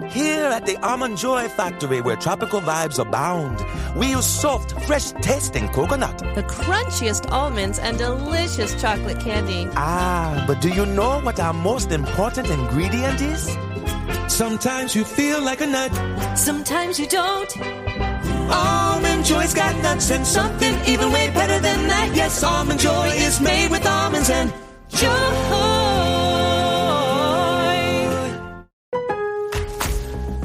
Here at the Almond Joy Factory, where tropical vibes abound, we use soft, fresh-tasting coconut. The crunchiest almonds and delicious chocolate candy. Ah, but do you know what our most important ingredient is? Sometimes you feel like a nut. Sometimes you don't. Almond Joy's got nuts and something even way better than that. Yes, Almond Joy is made with almonds and joy.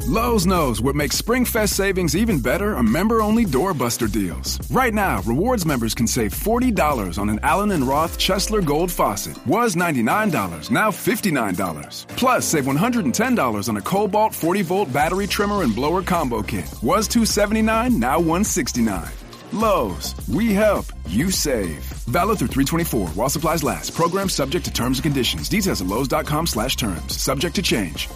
Lowe's knows what makes SpringFest savings even better are member-only doorbuster deals. Right now, rewards members can save $40 on an Allen & Roth Chesler Gold faucet. Was $99, now $59. Plus, save $110 on a Cobalt 40-volt battery trimmer and blower combo kit. Was $279, now $169. Lowe's, we help, you save. Valid through 3/24 while supplies last. Program subject to terms and conditions. Details at lowes.com/terms. Subject to change.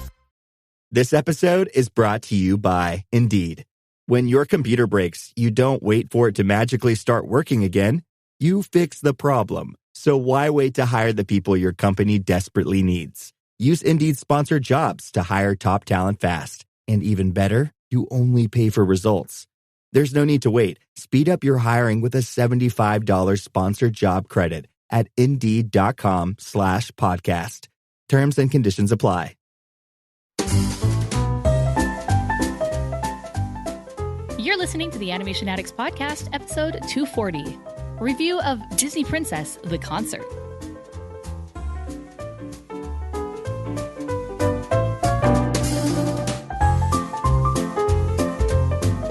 This episode is brought to you by Indeed. When your computer breaks, you don't wait for it to magically start working again. You fix the problem. So why wait to hire the people your company desperately needs? Use Indeed's sponsored jobs to hire top talent fast. And even better, you only pay for results. There's no need to wait. Speed up your hiring with a $75 sponsored job credit at Indeed.com/podcast. Terms and conditions apply. You're listening to the Animation Addicts Podcast, episode 240, review of Disney Princess, the concert.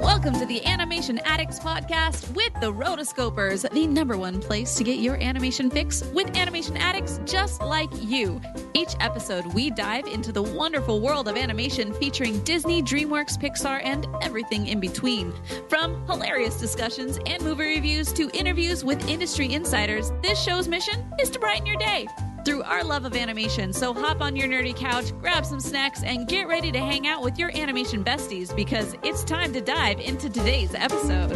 Welcome to the Animation Addicts Podcast with the Rotoscopers, the #1 place to get your animation fix with animation addicts just like you. Each episode, we dive into the wonderful world of animation featuring Disney, DreamWorks, Pixar, and everything in between. From hilarious discussions and movie reviews to interviews with industry insiders, this show's mission is to brighten your day through our love of animation. So hop on your nerdy couch, grab some snacks, and get ready to hang out with your animation besties because it's time to dive into today's episode.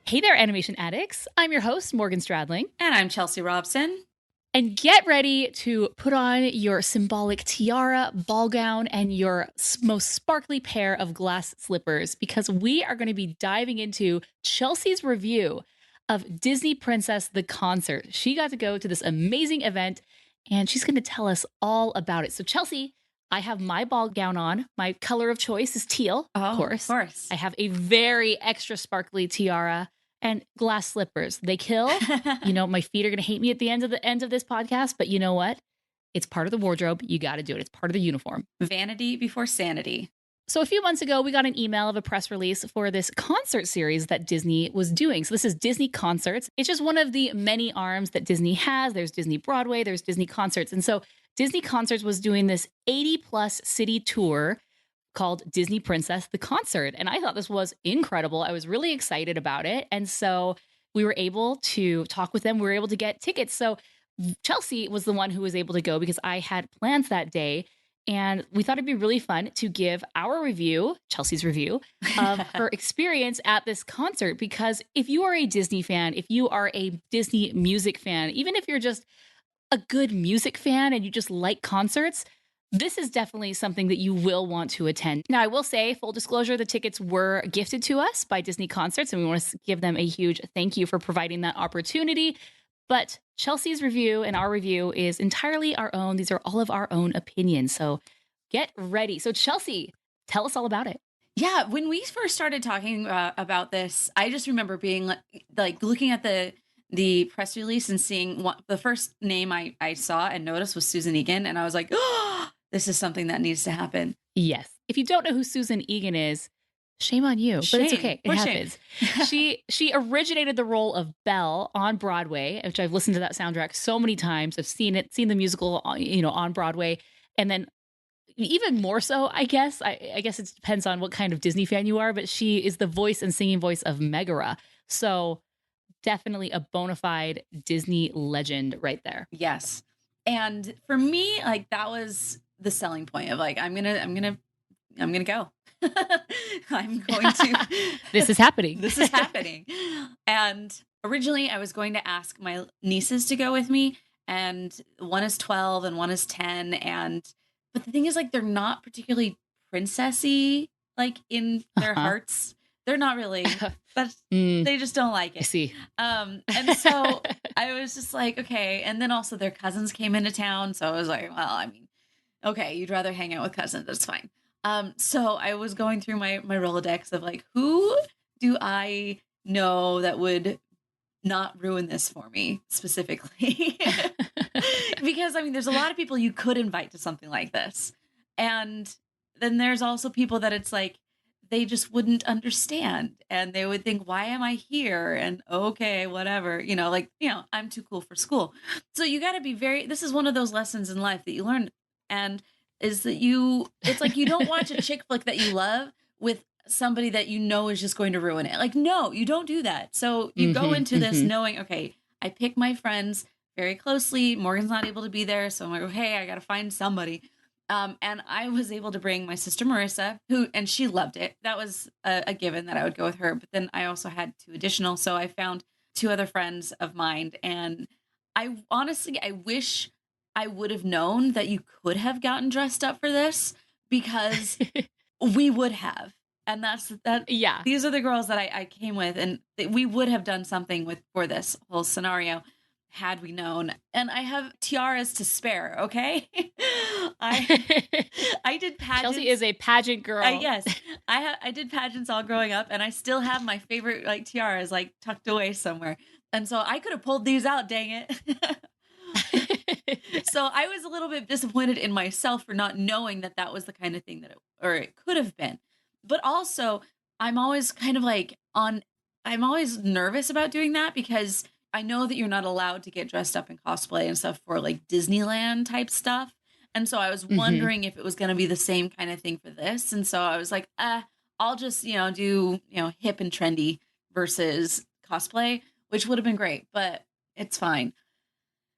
Hey there, animation addicts. I'm your host, Morgan Stradling. And I'm Chelsea Robson. And get ready to put on your symbolic tiara, ball gown, and your most sparkly pair of glass slippers because we are going to be diving into Chelsea's review of Disney Princess, the concert. She got to go to this amazing event, and she's going to tell us all about it. So, Chelsea, I have my ball gown on. My color of choice is teal, of course. I have a very extra sparkly tiara and glass slippers. They kill. You know, my feet are going to hate me at the end of this podcast, but you know what? It's part of the wardrobe. You got to do it. It's part of the uniform. Vanity before sanity. So a few months ago, we got an email of a press release for this concert series that Disney was doing. So this is Disney Concerts. It's just one of the many arms that Disney has. There's Disney Broadway, there's Disney Concerts. And so Disney Concerts was doing this 80-plus city tour called Disney Princess, the concert. And I thought this was incredible. I was really excited about it. And so we were able to talk with them. We were able to get tickets. So Chelsea was the one who was able to go because I had plans that day. And we thought it'd be really fun to give our review, Chelsea's review, of her experience at this concert. Because if you are a Disney fan, if you are a Disney music fan, even if you're just a good music fan and you just like concerts, this is definitely something that you will want to attend. Now, I will say, full disclosure, the tickets were gifted to us by Disney Concerts, and we want to give them a huge thank you for providing that opportunity. But Chelsea's review and our review is entirely our own. These are all of our own opinions. So get ready. So Chelsea, tell us all about it. Yeah, when we first started talking about this, I just remember being like looking at the press release and seeing the first name I saw and noticed was Susan Egan. And I was like, oh, this is something that needs to happen. Yes. If you don't know who Susan Egan is, shame on you, but it's okay. It happens. She originated the role of Belle on Broadway, which I've listened to that soundtrack so many times. I've seen the musical, on Broadway, and then even more so, I guess. I guess it depends on what kind of Disney fan you are, but she is the voice and singing voice of Megara. So definitely a bona fide Disney legend right there. Yes, and for me, like that was the selling point of like I'm gonna go. I'm going to. This is happening. This is happening. And originally I was going to ask my nieces to go with me, and one is 12 and one is 10. But But the thing is, like, they're not particularly princessy, like, in their hearts. They're not really. That's they just don't like it. I see. And so I was just like, okay. And then also their cousins came into town, so I was like, well, I mean, okay, you'd rather hang out with cousins. That's fine. So I was going through my Rolodex of like, who do I know that would not ruin this for me specifically? Because I mean, there's a lot of people you could invite to something like this. And then there's also people that it's like, they just wouldn't understand and they would think, why am I here? And okay, whatever, like, I'm too cool for school. So you got to be this is one of those lessons in life that you learn. And is that it's like, you don't watch a chick flick that you love with somebody that is just going to ruin it. Like, no, you don't do that. So you go into this knowing, okay, I pick my friends very closely. Morgan's not able to be there. So I'm like, hey, I got to find somebody. And I was able to bring my sister Marissa, and she loved it. That was a given that I would go with her. But then I also had 2 additional. So I found 2 other friends of mine. And I wish I would have known that you could have gotten dressed up for this, because we would have. And Yeah. These are the girls that I came with, and we would have done something for this whole scenario had we known. And I have tiaras to spare. Okay. I did pageants. Chelsea is a pageant girl. Yes. I did pageants all growing up, and I still have my favorite like tiaras like tucked away somewhere. And so I could have pulled these out, dang it. So I was a little bit disappointed in myself for not knowing that was the kind of thing it could have been. But also I'm always kind of like I'm always nervous about doing that, because I know that you're not allowed to get dressed up in cosplay and stuff for like Disneyland type stuff. And so I was wondering if it was going to be the same kind of thing for this. And so I was like, I'll just, do, hip and trendy versus cosplay, which would have been great, but it's fine.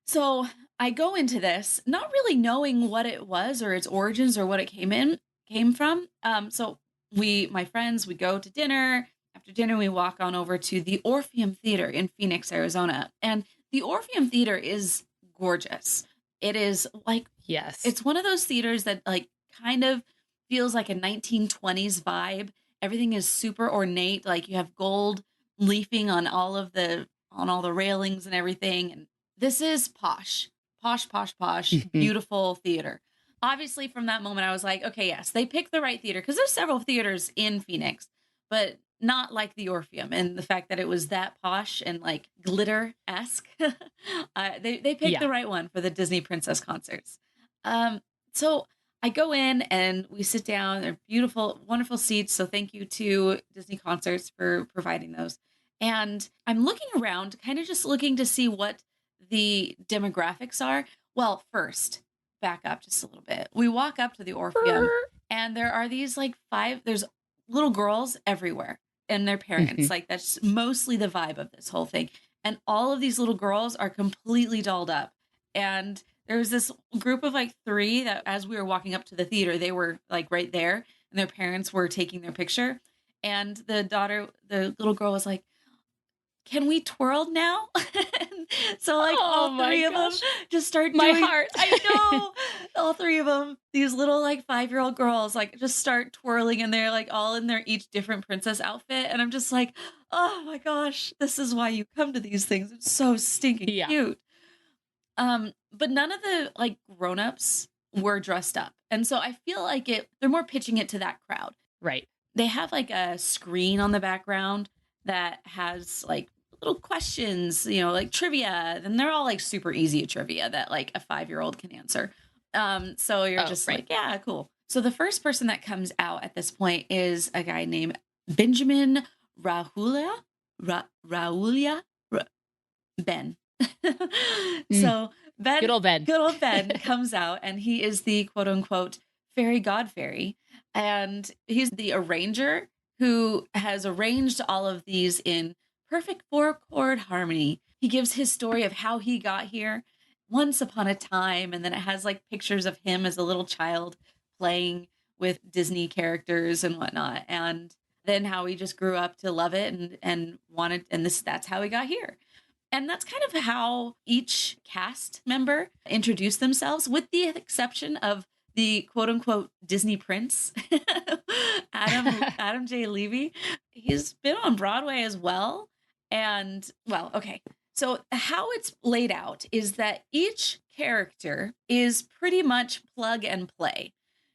So I go into this not really knowing what it was or its origins or what it came from. So my friends, we go to dinner. After dinner, we walk on over to the Orpheum Theater in Phoenix, Arizona. And the Orpheum Theater is gorgeous. It is like, yes, it's one of those theaters that like kind of feels like a 1920s vibe. Everything is super ornate. Like you have gold leafing on all the railings and everything. And this is posh, beautiful theater. Obviously, from that moment, I was like, okay, yes, they picked the right theater, because there's several theaters in Phoenix, but not like the Orpheum. And the fact that it was that posh and like glitter-esque, they picked the right one for the Disney Princess concerts. So I go in and we sit down. They're beautiful, wonderful seats. So thank you to Disney Concerts for providing those. And I'm looking around, kind of just looking to see what the demographics are. Well, first, back up just a little bit. We walk up to the Orpheum and there are these like there's little girls everywhere and their parents. Like that's mostly the vibe of this whole thing. And all of these little girls are completely dolled up. And there was this group of like 3 that as we were walking up to the theater, they were like right there and their parents were taking their picture. And the little girl was like, can we twirl now? So like all 3 of them just start my doing, heart. I know, all 3 of them, these little like 5-year-old girls, like just start twirling, and they're like all in their each different princess outfit. And I'm just like, oh my gosh, this is why you come to these things. It's so stinking cute. But none of the like grown-ups were dressed up. And so I feel like they're more pitching it to that crowd. Right. They have like a screen on the background that has like little questions, like trivia. And they're all like super easy trivia that like a 5-year-old can answer. So you're just like, yeah, cool. So the first person that comes out at this point is a guy named Benjamin Raulia Ben. So Ben, good old Ben comes out, and he is the quote unquote fairy god fairy. And he's the arranger who has arranged all of these in perfect 4-chord harmony. He gives his story of how he got here once upon a time. And then it has like pictures of him as a little child playing with Disney characters and whatnot. And then how he just grew up to love it and wanted, and that's how he got here. And that's kind of how each cast member introduced themselves, with the exception of the quote unquote Disney Prince, Adam J. Levy. He's been on Broadway as well. And well, okay. So how it's laid out is that each character is pretty much plug and play.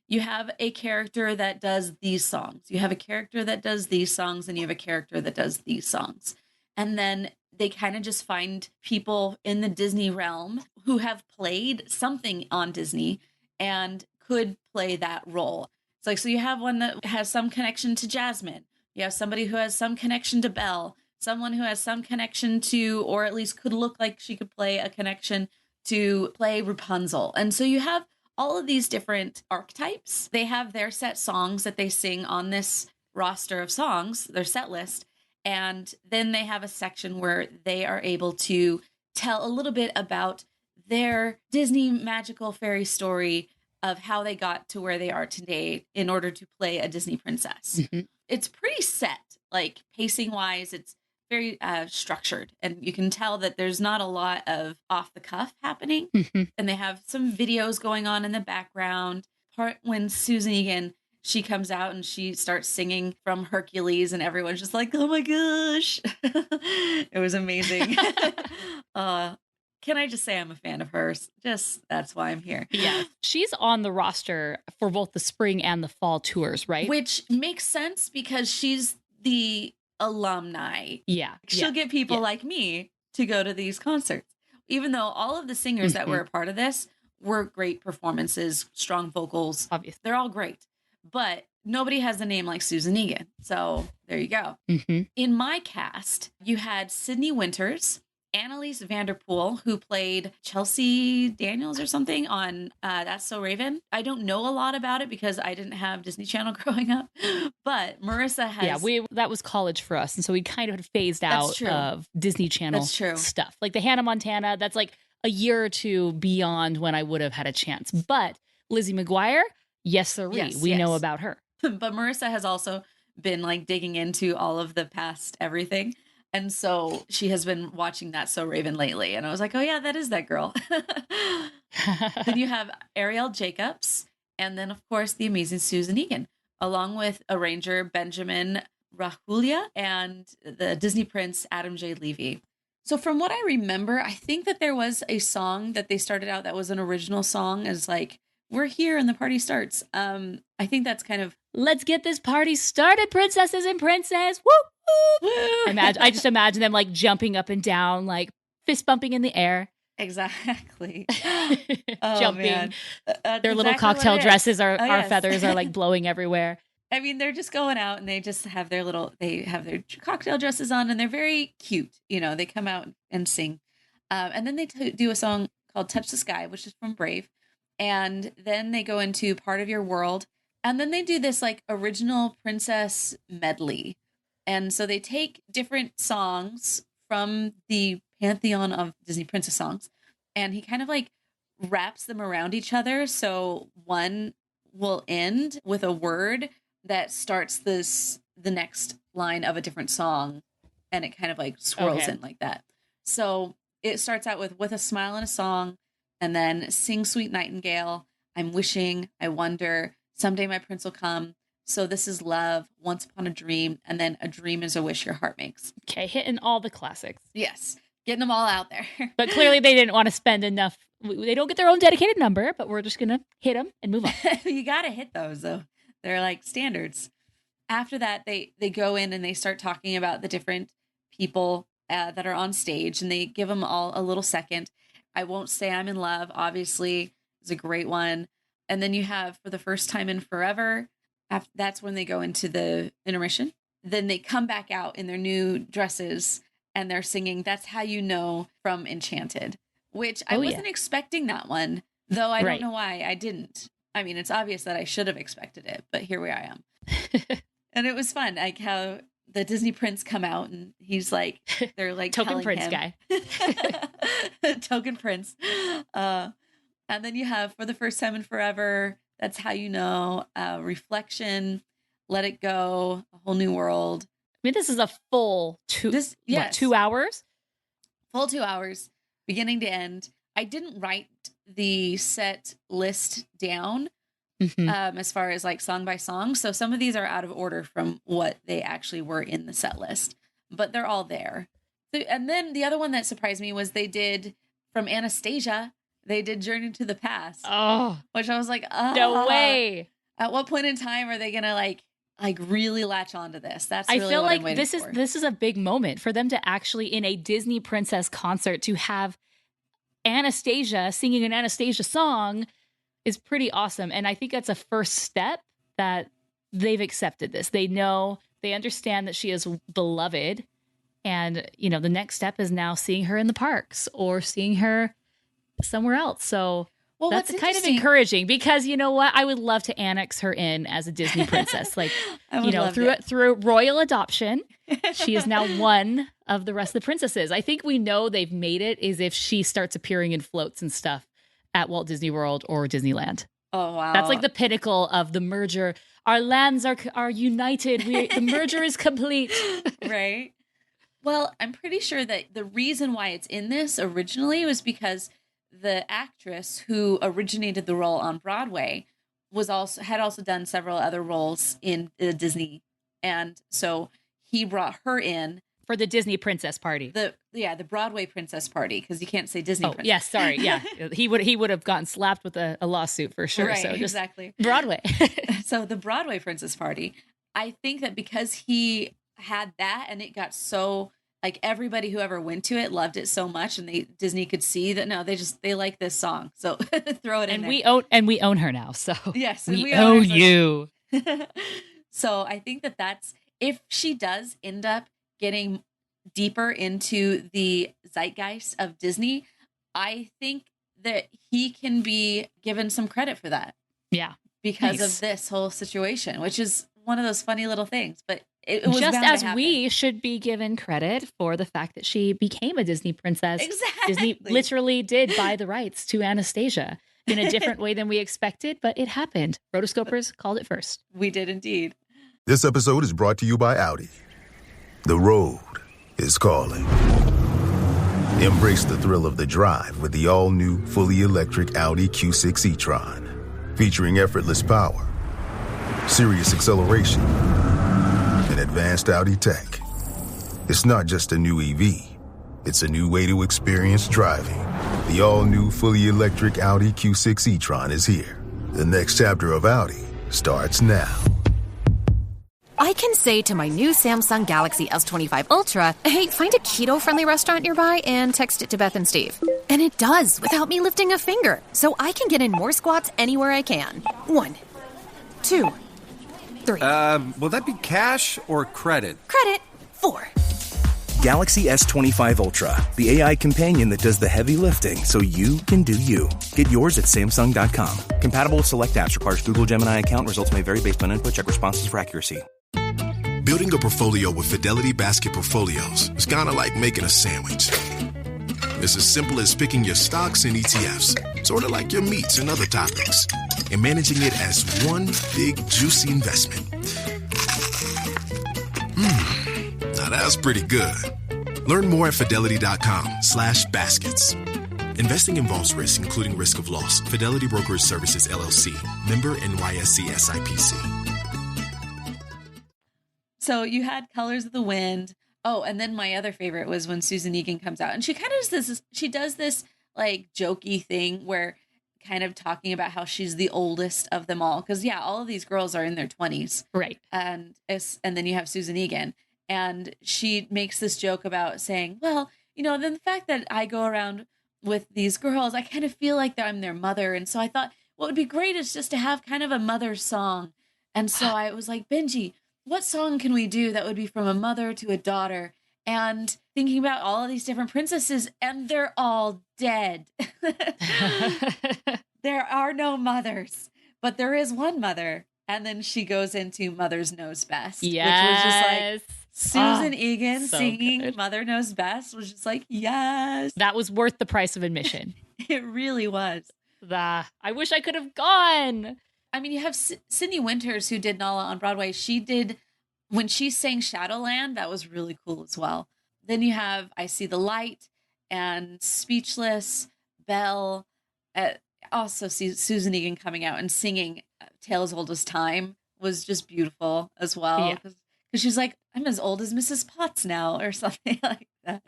You have a character that does these songs. You have a character that does these songs, and you have a character that does these songs. And then they kind of just find people in the Disney realm who have played something on Disney and could play that role. It's like, so you have one that has some connection to Jasmine. You have somebody who has some connection to Belle, someone who has some connection to, or at least could look like she could play a connection to play Rapunzel. And so you have all of these different archetypes. They have their set songs that they sing on this roster of songs, their set list. And then they have a section where they are able to tell a little bit about their Disney magical fairy story of how they got to where they are today in order to play a Disney princess. Mm-hmm. It's pretty set, like pacing wise, it's very structured, and you can tell that there's not a lot of off the cuff happening. Mm-hmm. And they have some videos going on in the background. Part when Susan Egan, she comes out and she starts singing from Hercules, and everyone's just like, oh my gosh. It was amazing. Can I just say I'm a fan of hers? Just, that's why I'm here. Yeah. She's on the roster for both the spring and the fall tours, right? Which makes sense because she's the alumni. Yeah. She'll get people like me to go to these concerts. Even though all of the singers that were a part of this were great performances, strong vocals. Obviously. They're all great. But nobody has a name like Susan Egan. So there you go. Mm-hmm. In my cast, you had Sydney Winters, Annalise Vanderpool, who played Chelsea Daniels or something on That's So Raven. I don't know a lot about it because I didn't have Disney Channel growing up, but Marissa has... Yeah, that was college for us, and so we kind of phased out of Disney Channel stuff. Like the Hannah Montana, that's like a year or two beyond when I would have had a chance. But Lizzie McGuire, yes sirree, we know about her. But Marissa has also been like digging into all of the past everything. And so she has been watching That So Raven lately. And I was like, oh, yeah, that is that girl. Then you have Ariel Jacobs. And then, of course, the amazing Susan Egan, along with arranger Benjamin Rahulia and the Disney Prince Adam J. Levy. So from what I remember, I think that there was a song that they started out that was an original song as like, we're here and the party starts. I think that's kind of... Let's get this party started, princesses and princes. Woo! I just imagine them like jumping up and down, like fist bumping in the air. Exactly. Jumping. Their little cocktail dresses are feathers are like blowing everywhere. I mean, they're just going out and they just have their cocktail dresses on and they're very cute. You know, they come out and sing. And then they do a song called Touch the Sky, which is from Brave. And then they go into Part of Your World. And then they do this like original princess medley. And so they take different songs from the pantheon of Disney princess songs, and he kind of like wraps them around each other. So one will end with a word that starts the next line of a different song, and it kind of like swirls in like that. So it starts out with a smile and a song, and then sing Sweet Nightingale, I'm wishing, I wonder, someday my prince will come. So this is love, once upon a dream, and then a dream is a wish your heart makes. Okay, hitting all the classics. Yes, getting them all out there. But clearly they didn't want to spend enough. They don't get their own dedicated number, but we're just going to hit them and move on. You got to hit those, though. They're like standards. After that, they go in and they start talking about the different people that are on stage, and they give them all a little second. I Won't Say I'm in Love, obviously, is a great one. And then you have For the First Time in Forever. That's when they go into the intermission. Then they come back out in their new dresses and they're singing That's How You Know from Enchanted, which I wasn't expecting that one, though I don't know why I didn't. I mean, it's obvious that I should have expected it, but here I am. And it was fun, like how the Disney Prince come out and he's like, they're like Token Prince guy. Token Prince. And then you have For the First Time in Forever, That's How You Know, Reflection, Let It Go, A Whole New World. I mean, this is a full 2 hours? Full 2 hours, beginning to end. I didn't write the set list down, as far as like song by song. So some of these are out of order from what they actually were in the set list, but they're all there. So, and then the other one that surprised me was they did from Anastasia, they did Journey to the Past. Oh, which I was like, oh, no way. At what point in time are they going to like really latch onto this? That's I really feel what like I'm waiting this for. is a big moment for them to actually, in a Disney princess concert, to have Anastasia singing an Anastasia song is pretty awesome. And I think that's a first step that they've accepted this. They know, they understand that she is beloved. And, you know, the next step is now seeing her in the parks or seeing her somewhere else. So that's kind of encouraging because, you know what? I would love to annex her in as a Disney princess. Like, you know, through royal adoption, she is now one of the rest of the princesses. I think we know they've made it is if she starts appearing in floats and stuff at Walt Disney World or Disneyland. Oh, wow. That's like the pinnacle of the merger. Our lands are united. The merger is complete. Right. Well, I'm pretty sure that the reason why it's in this originally was because the actress who originated the role on Broadway had also done several other roles in Disney. And so he brought her in for the Disney princess party. The Broadway princess party, because you can't say Disney princess. Yes, sorry. Yeah. he would have gotten slapped with a lawsuit for sure. Right, so just exactly. Broadway. So the Broadway princess party, I think that because he had that and it got so like everybody who ever went to it loved it so much, and Disney could see that they like this song, so throw it in there. We own her now, so yes, we own you. So I think that's if she does end up getting deeper into the zeitgeist of Disney, I think that he can be given some credit for that. Yeah, because of this whole situation, which is one of those funny little things, but. It was just as we should be given credit for the fact that she became a Disney princess. Exactly. Disney literally did buy the rights to Anastasia in a different way than we expected, but it happened. Rotoscopers called it first. We did indeed. This episode is brought to you by Audi. The road is calling. Embrace the thrill of the drive with the all-new, fully electric Audi Q6 e-tron. Featuring effortless power, serious acceleration, and advanced Audi tech. It's not just a new EV. It's a new way to experience driving. The all-new, fully electric Audi Q6 e-tron is here. The next chapter of Audi starts now. I can say to my new Samsung Galaxy S25 Ultra, hey, find a keto-friendly restaurant nearby and text it to Beth and Steve. And it does, without me lifting a finger. So I can get in more squats anywhere I can. 1, 2, 3. Will that be cash or credit? Credit. 4. Galaxy S25 Ultra, the AI companion that does the heavy lifting so you can do you. Get yours at Samsung.com. Compatible with select apps. Requires Google Gemini account. Results may vary based on input. Check responses for accuracy. Building a portfolio with Fidelity Basket Portfolios is kind of like making a sandwich. It's as simple as picking your stocks and ETFs, sort of like your meats and other topics, and managing it as one big, juicy investment. Now that's pretty good. Learn more at fidelity.com/baskets. Investing involves risk, including risk of loss. Fidelity Brokerage Services, LLC. Member NYSE SIPC. So you had Colors of the Wind. Oh, and then my other favorite was when Susan Egan comes out. And she kind of does this like jokey thing where kind of talking about how she's the oldest of them all. Because, yeah, all of these girls are in their 20s. Right. And then you have Susan Egan. And she makes this joke about saying, well, you know, then the fact that I go around with these girls, I kind of feel like I'm their mother. And so I thought what would be great is just to have kind of a mother song. And so I was like, Benji, what song can we do that would be from a mother to a daughter? And thinking about all of these different princesses, and they're all dead. There are no mothers, but there is one mother. And then she goes into Mother's Knows Best. Yes. Which was just like Susan Egan so singing good. Mother Knows Best was just like, yes. That was worth the price of admission. It really was. I wish I could have gone. I mean, you have Sydney Winters, who did Nala on Broadway. She did, when she sang Shadowland, that was really cool as well. Then you have I See the Light and Speechless, Belle. Also see Susan Egan coming out and singing Tale as Old as Time was just beautiful as well. Yeah. Because she's like, I'm as old as Mrs. Potts now, or something like that.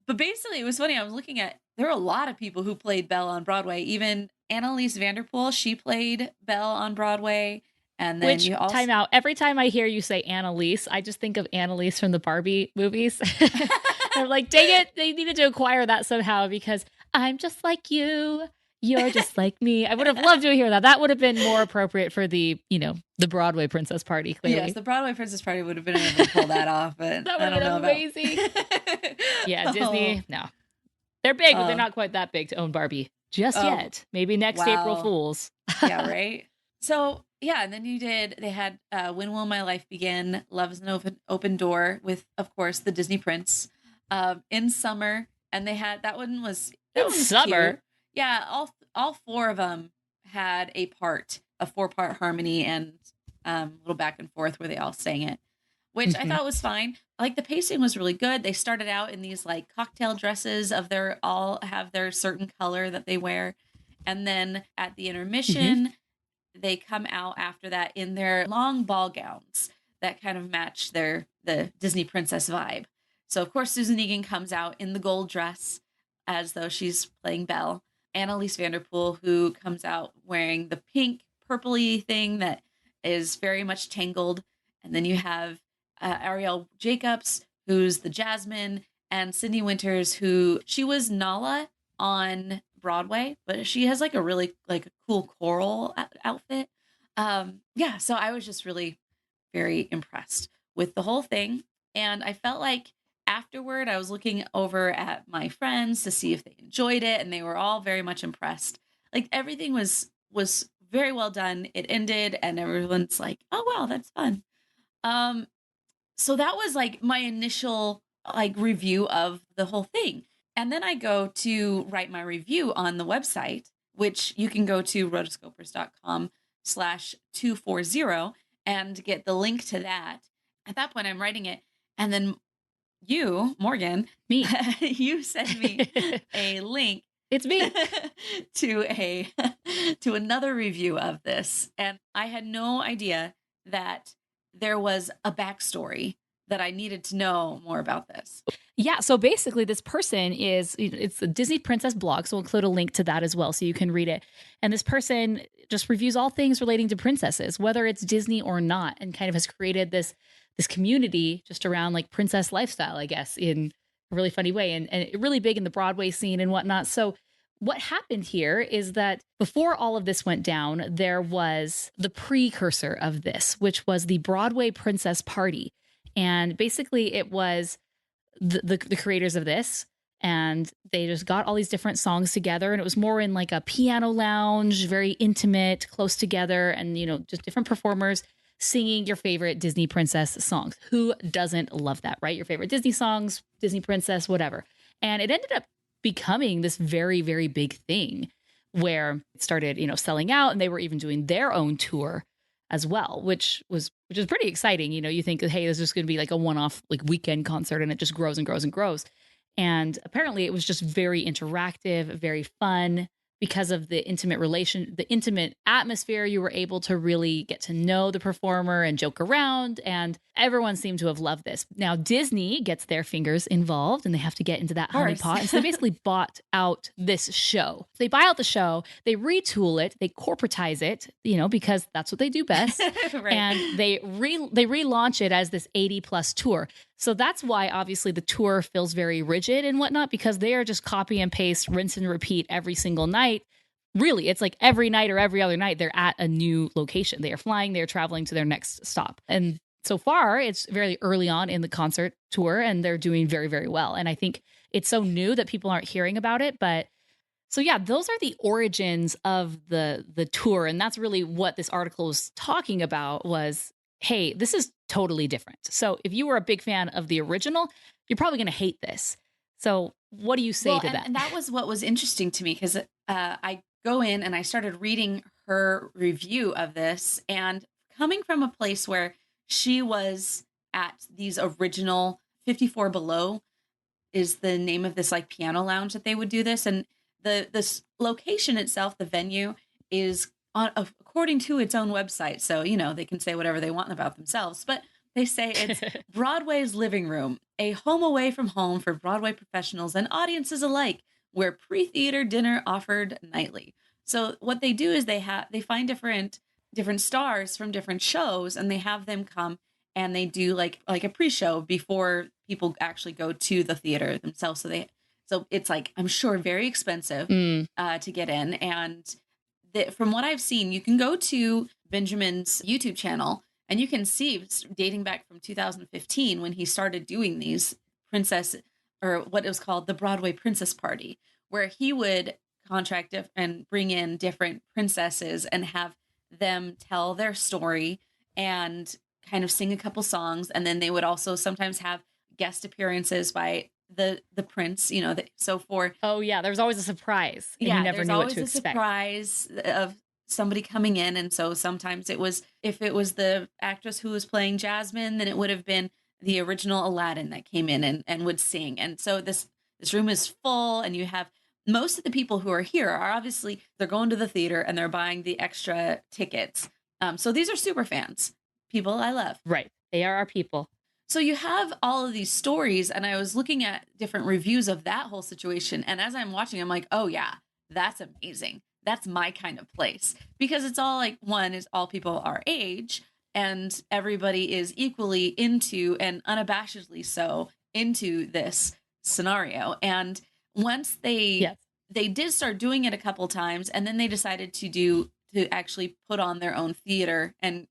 But basically, it was funny. I was looking at, there were a lot of people who played Belle on Broadway. Even Annalise Vanderpool, she played Belle on Broadway. And then you also... time out. Every time I hear you say Annalise, I just think of Annalise from the Barbie movies. I'm like, dang it, they needed to acquire that somehow because I'm just like you. You're just like me. I would have loved to hear that. That would have been more appropriate for the Broadway Princess Party, clearly. Yes, the Broadway Princess Party would have been able to pull that off. But that would have been amazing. Yeah, Disney, no. They're big, but they're not quite that big to own Barbie just yet. Maybe next April Fools. Yeah, right? So, yeah, and then they had When Will My Life Begin, Love is an Open Door with, of course, the Disney Prince, In Summer. And they had, that one was Summer? Cute. Yeah, all four of them had a 4-part harmony and little back and forth where they all sang it, which I thought was fine. Like the pacing was really good. They started out in these like cocktail dresses all have their certain color that they wear. And then at the intermission, they come out after that in their long ball gowns that kind of match the Disney princess vibe. So of course, Susan Egan comes out in the gold dress as though she's playing Belle. Annalise Vanderpool, who comes out wearing the pink purpley thing that is very much Tangled. And then you have Ariel Jacobs, who's the Jasmine, and Sydney Winters, who she was Nala on Broadway, but she has like a really like a cool coral outfit. So I was just really very impressed with the whole thing. And I felt like afterward, I was looking over at my friends to see if they enjoyed it, and they were all very much impressed. Like everything was very well done. It ended, and everyone's like, "Oh wow, that's fun." So that was like my initial like review of the whole thing, and then I go to write my review on the website, which you can go to rotoscopers.com/240 and get the link to that. At that point, I'm writing it, and then you, Morgan, me, you sent me a link. It's me to another review of this, and I had no idea that there was a backstory that I needed to know more about this. Yeah, so basically, this person it's the Disney Princess blog, so we'll include a link to that as well, so you can read it. And this person just reviews all things relating to princesses, whether it's Disney or not, and kind of has created this community just around like princess lifestyle, I guess, in a really funny way, and really big in the Broadway scene and whatnot. So what happened here is that before all of this went down, there was the precursor of this, which was the Broadway Princess Party. And basically it was the creators of this, and they just got all these different songs together, and it was more in like a piano lounge, very intimate, close together, and, just different performers singing your favorite Disney princess songs. Who doesn't love that, right? Your favorite Disney songs, Disney princess, whatever. And it ended up becoming this very, very big thing where it started, selling out, and they were even doing their own tour as well, which is pretty exciting. You think, hey, this is just going to be like a one-off like weekend concert, and it just grows and grows and grows. And apparently it was just very interactive, very fun. Because of the intimate atmosphere, you were able to really get to know the performer and joke around, and everyone seemed to have loved this. Now, Disney gets their fingers involved, and they have to get into that honeypot. And so they basically bought out this show. So they buy out the show, they retool it, they corporatize it, because that's what they do best. Right. And they relaunch it as this 80+ tour. So that's why obviously the tour feels very rigid and whatnot, because they are just copy and paste, rinse and repeat every single night. Really, it's like every night or every other night they're at a new location. They are flying, they're traveling to their next stop. And so far, it's very early on in the concert tour, and they're doing very, very well. And I think it's so new that people aren't hearing about it. But so yeah, those are the origins of the tour. And that's really what this article was talking about was, hey, this is totally different. So if you were a big fan of the original, you're probably going to hate this. So what do you say to that? And that was what was interesting to me, because I go in and I started reading her review of this, and coming from a place where she was at these original 54 Below is the name of this like piano lounge that they would do this. And this location itself, the venue, is according to its own website. So, they can say whatever they want about themselves, but they say it's Broadway's living room, a home away from home for Broadway professionals and audiences alike, where pre-theater dinner offered nightly. So what they do is they find different stars from different shows, and they have them come and they do like a pre-show before people actually go to the theater themselves. So it's like, I'm sure, very expensive to get in. And from what I've seen, you can go to Benjamin's YouTube channel and you can see, dating back from 2015, when he started doing these princess, or what it was called, the Broadway Princess Party, where he would contract and bring in different princesses and have them tell their story and kind of sing a couple songs. And then they would also sometimes have guest appearances by the prince, oh yeah, there's always a surprise, and you never knew what to expect. Surprise of somebody coming in. And so sometimes if it was the actress who was playing Jasmine, then it would have been the original Aladdin that came in and would sing. And so this room is full, and you have most of the people who are here are obviously, they're going to the theater and they're buying the extra tickets. So these are super fans, people I love. Right. They are our people. So you have all of these stories, and I was looking at different reviews of that whole situation. And as I'm watching, I'm like, oh yeah, that's amazing. That's my kind of place, because it's all like, one is all people our age, and everybody is equally into, and unabashedly so, into this scenario. And once they did start doing it a couple times, and then they decided to actually put on their own theater and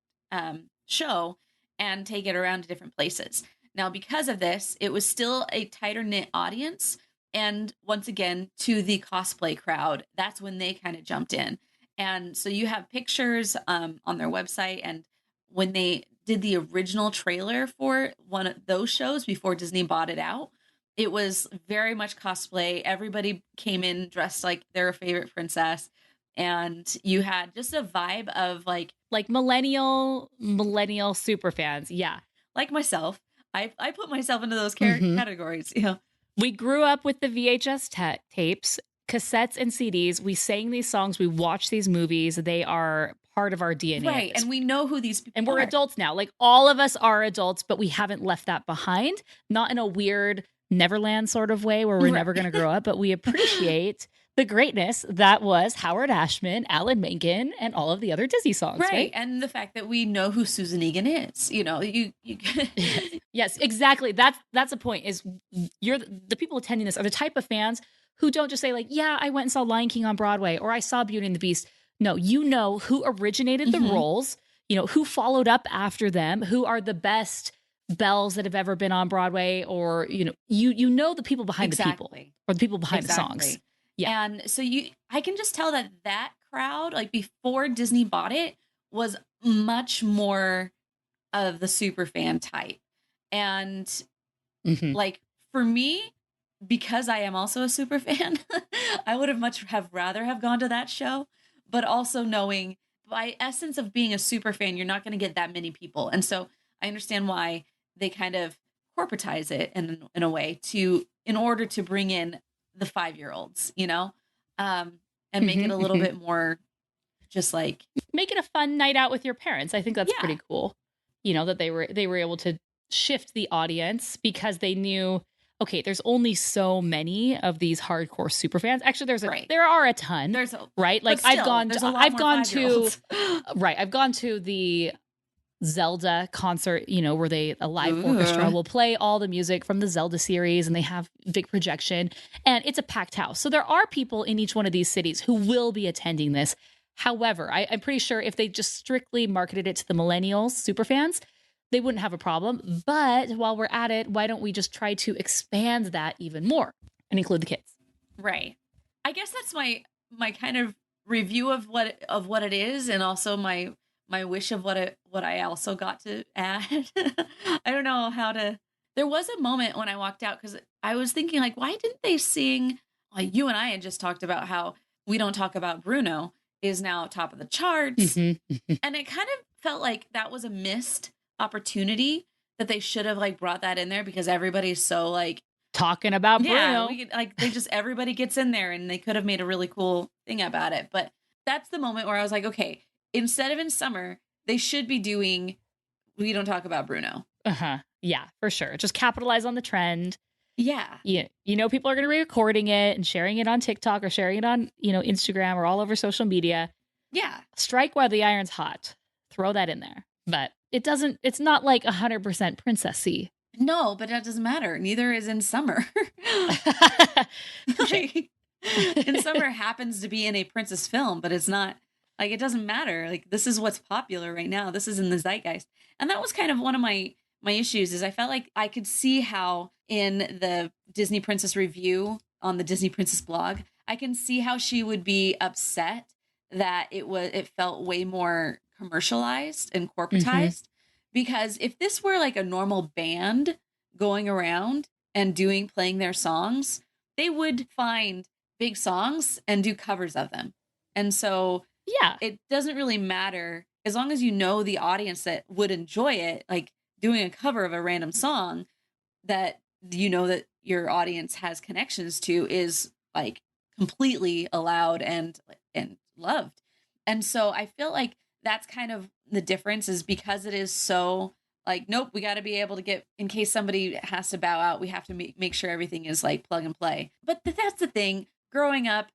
show and take it around to different places. Now, because of this, it was still a tighter knit audience. And once again, to the cosplay crowd, that's when they kind of jumped in. And so you have pictures on their website. And when they did the original trailer for one of those shows before Disney bought it out, it was very much cosplay. Everybody came in dressed like their favorite princess. And you had just a vibe of like millennial super fans. Yeah. Like myself. I put myself into those categories. We grew up with the VHS tapes, cassettes, and CDs. We sang these songs. We watched these movies. They are part of our DNA. Right. And we know who these people are. And we're adults now. Like, all of us are adults, but we haven't left that behind. Not in a weird Neverland sort of way where we're never going to grow up, but we appreciate the greatness that was Howard Ashman, Alan Menken, and all of the other Disney songs, right? And the fact that we know who Susan Egan is, you Yes, exactly. That's a point. Is the people attending this are the type of fans who don't just say like, yeah, I went and saw Lion King on Broadway, or I saw Beauty and the Beast. No, you know who originated the roles, who followed up after them, who are the best bells that have ever been on Broadway, or you know the people behind the people, or the people behind the songs. Yeah. And so I can just tell that crowd, like before Disney bought it, was much more of the super fan type. And like for me, because I am also a super fan, I would have rather have gone to that show, but also knowing by essence of being a super fan, you're not going to get that many people. And so I understand why they kind of corporatize it in a way in order to bring in the 5-year-olds, and make it a little bit more just like, make it a fun night out with your parents. I think that's pretty cool. That they were able to shift the audience because they knew, okay, there's only so many of these hardcore super fans. Actually, there are a ton. Right? Like I've gone to the Zelda concert, where a live orchestra will play all the music from the Zelda series, and they have big projection, and it's a packed house. So there are people in each one of these cities who will be attending this. However, I'm pretty sure if they just strictly marketed it to the millennials, super fans, they wouldn't have a problem. But while we're at it, why don't we just try to expand that even more and include the kids? Right. I guess that's my kind of review of what it is, and also my wish of what I also got to add. I don't know how to. There was a moment when I walked out because I was thinking, like, why didn't they sing? Like, you and I had just talked about how We Don't Talk About Bruno is now top of the charts. And it kind of felt like that was a missed opportunity, that they should have like brought that in there, because everybody's so like talking about Bruno. Everybody gets in there, and they could have made a really cool thing about it. But that's the moment where I was like, okay, instead of in summer, they should be doing We Don't Talk About Bruno. Yeah, for sure. Just capitalize on the trend. Yeah. Yeah. You know, people are going to be recording it and sharing it on TikTok or sharing it on, Instagram or all over social media. Yeah. Strike while the iron's hot. Throw that in there. But it's not like 100% princessy. No, but that doesn't matter. Neither is In Summer. Like, In Summer happens to be in a princess film, but it's not, like, it doesn't matter. Like, this is what's popular right now. This is in the zeitgeist. And that was kind of one of my issues, is I felt like I could see how in the Disney Princess review on the Disney Princess blog, I can see how she would be upset that it felt way more commercialized and corporatized. Because if this were like a normal band going around and playing their songs, they would find big songs and do covers of them. And so it doesn't really matter, as long as you know the audience that would enjoy it, like doing a cover of a random song that you know that your audience has connections to, is like completely allowed and loved. And so I feel like that's kind of the difference, is because it is so like, nope, we got to be able to get, in case somebody has to bow out, we have to make sure everything is like plug and play. But that's the thing. Growing up,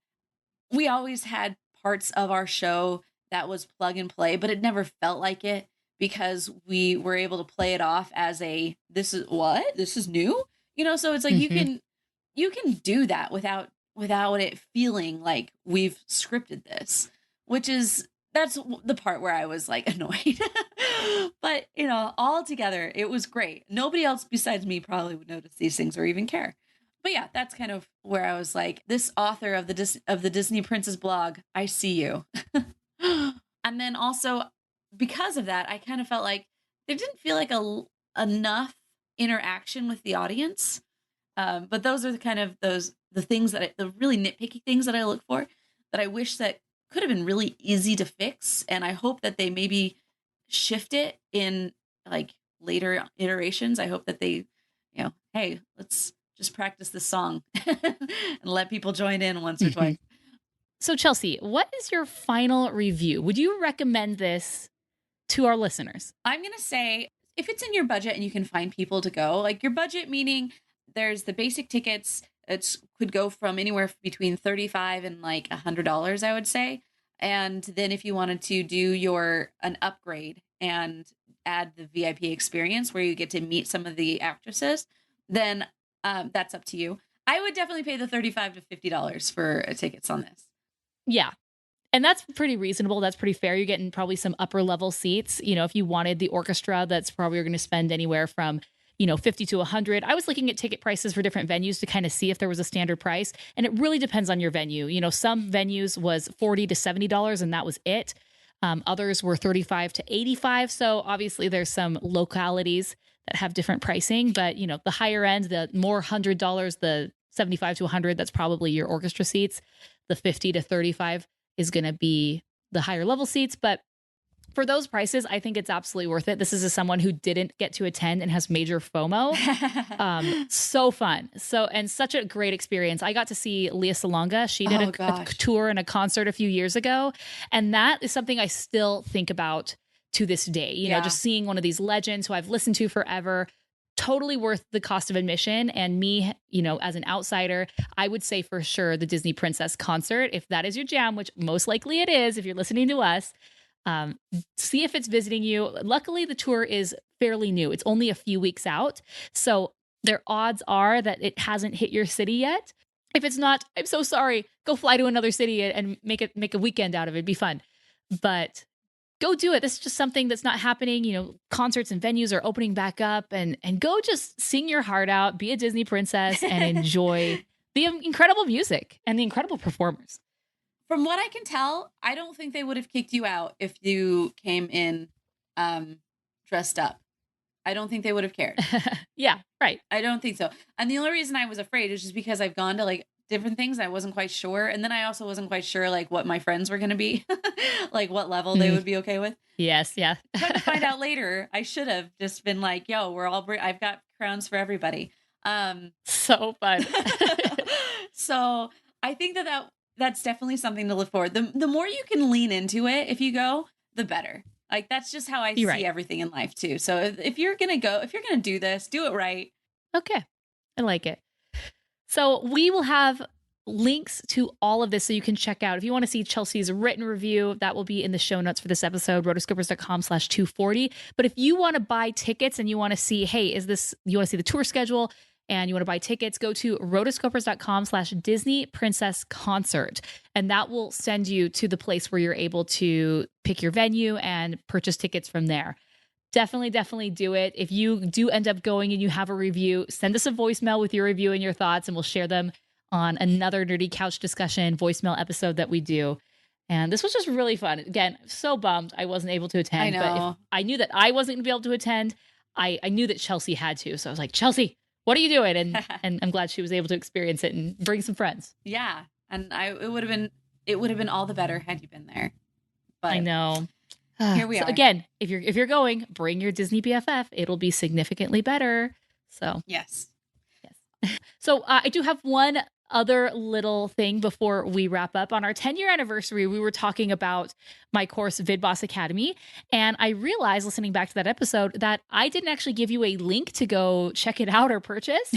we always had parts of our show that was plug and play, but it never felt like it, because we were able to play it off as this is new, so it's like you can do that without it feeling like we've scripted this, that's the part where I was like annoyed. But, all together, it was great. Nobody else besides me probably would notice these things or even care. But yeah, that's kind of where I was like, this author of the Disney Princess blog, I see you. And then also, because of that, I kind of felt like there didn't feel like enough interaction with the audience. But those are the things the really nitpicky things that I look for, that I wish that could have been really easy to fix. And I hope that they maybe shift it in like later iterations. I hope that they, hey, let's just practice this song and let people join in once or twice. So Chelsea, what is your final review? Would you recommend this to our listeners? I'm going to say, if it's in your budget and you can find people to go, like your budget, meaning there's the basic tickets. It could go from anywhere between $35 and like $100, I would say. And then if you wanted to do an upgrade and add the VIP experience where you get to meet some of the actresses, then that's up to you. I would definitely pay the $35 to $50 for tickets on this. Yeah. And that's pretty reasonable. That's pretty fair. You're getting probably some upper level seats. If you wanted the orchestra, that's probably going to spend anywhere from $50 to $100. I was looking at ticket prices for different venues to kind of see if there was a standard price. And it really depends on your venue. Some venues was $40 to $70 and that was it. Others were $35 to $85. So obviously there's some localities that have different pricing, but the higher end, the more $100, the $75 to $100, that's probably your orchestra seats. The $50 to $35 is going to be the higher level seats. But for those prices, I think it's absolutely worth it. This is as someone who didn't get to attend and has major FOMO. So fun. And such a great experience. I got to see Leah Salonga. She did a tour and a concert a few years ago. And that is something I still think about to this day. Just seeing one of these legends who I've listened to forever, totally worth the cost of admission. And me, as an outsider, I would say for sure the Disney Princess concert, if that is your jam, which most likely it is, if you're listening to us, see if it's visiting you. Luckily, the tour is fairly new. It's only a few weeks out. So their odds are that it hasn't hit your city yet. If it's not, I'm so sorry. Go fly to another city and make a weekend out of it. It'd be fun. But go do it. This is just something that's not happening. Concerts and venues are opening back up, and go just sing your heart out, be a Disney princess, and enjoy the incredible music and the incredible performers. From what I can tell, I don't think they would have kicked you out if you came in dressed up. I don't think they would have cared. Yeah, right. I don't think so. And the only reason I was afraid is just because I've gone to like different things. I wasn't quite sure. And then I also wasn't quite sure like what my friends were going to be, like what level they would be okay with. Yes. Yeah. Trying to find out later, I should have just been like, yo, I've got crowns for everybody. So fun. So I think that that's definitely something to look forward. The more you can lean into it, if you go, the better. Like, that's just how I see everything in life too. So if you're going to do this, do it right. Okay. I like it. So we will have links to all of this so you can check out. If you want to see Chelsea's written review, that will be in the show notes for this episode, rotoscopers.com/240. But if you want to buy tickets and you want to see, you want to see the tour schedule and you want to buy tickets, go to rotoscopers.com/Disney Princess Concert. And that will send you to the place where you're able to pick your venue and purchase tickets from there. Definitely do it. If you do end up going and you have a review, send us a voicemail with your review and your thoughts, and we'll share them on another Nerdy Couch Discussion voicemail episode that we do. And this was just really fun. Again, so bummed I wasn't able to attend. I know. But if I knew that I wasn't going to be able to attend, I knew that Chelsea had to. So I was like, Chelsea, what are you doing? And I'm glad she was able to experience it and bring some friends. Yeah. And it would have been all the better had you been there. But I know. Here we are. Again, if you're going, bring your Disney BFF. It'll be significantly better. So yes. So I do have one other little thing before we wrap up. On our 10-year anniversary, we were talking about my course, VidBoss Academy. And I realized, listening back to that episode, that I didn't actually give you a link to go check it out or purchase.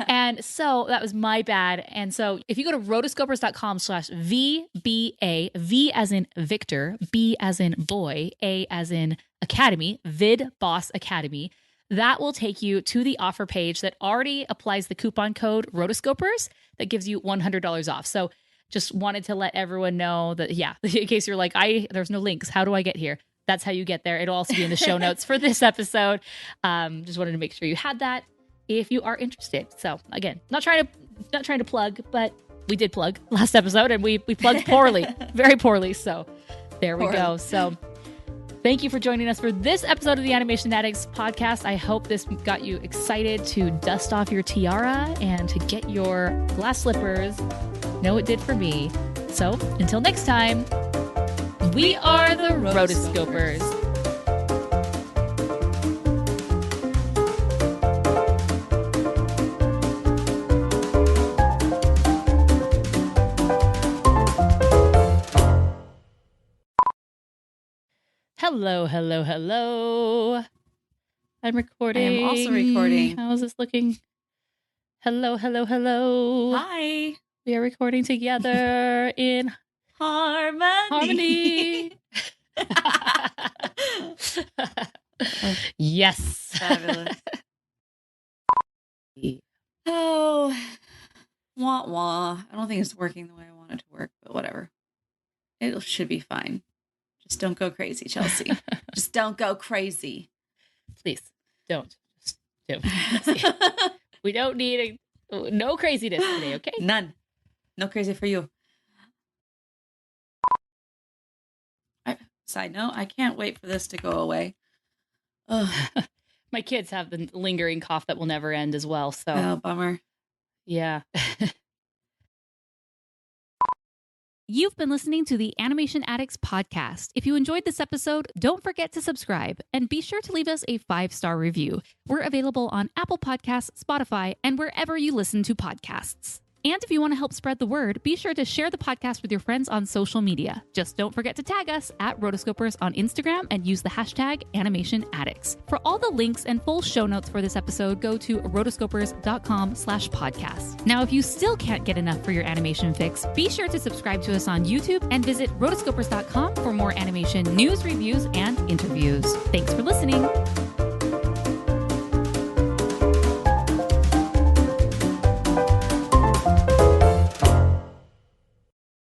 And so that was my bad. And so if you go to rotoscopers.com/VBA, V as in Victor, B as in boy, A as in Academy, VidBoss Academy, that will take you to the offer page that already applies the coupon code Rotoscopers that gives you $100 off. So just wanted to let everyone know that, in case you're like, there's no links. How do I get here? That's how you get there. It'll also be in the show notes for this episode. Just wanted to make sure you had that if you are interested. So again, not trying to plug, but we did plug last episode and we plugged poorly, very poorly. So there we go. So thank you for joining us for this episode of the Animation Addicts Podcast. I hope this got you excited to dust off your tiara and to get your glass slippers. No, it did for me. So until next time, we are the Rotoscopers. Hello. I'm recording. I am also recording. How is this looking? Hello. Hi. We are recording together in harmony. Yes. Fabulous. Oh, wah. I don't think it's working the way I want it to work, but whatever. It should be fine. Just don't go crazy, Chelsea. Just don't go crazy. Please, don't. Just don't. We don't need no craziness today, okay? None. No crazy for you. Side note, I can't wait for this to go away. My kids have the lingering cough that will never end as well, so. Oh, bummer. Yeah. You've been listening to the Animation Addicts Podcast. If you enjoyed this episode, don't forget to subscribe and be sure to leave us a 5-star review. We're available on Apple Podcasts, Spotify, and wherever you listen to podcasts. And if you want to help spread the word, be sure to share the podcast with your friends on social media. Just don't forget to tag us at Rotoscopers on Instagram and use the hashtag Animation Addicts. For all the links and full show notes for this episode, go to rotoscopers.com/podcast. Now, if you still can't get enough for your animation fix, be sure to subscribe to us on YouTube and visit rotoscopers.com for more animation news, reviews, and interviews. Thanks for listening.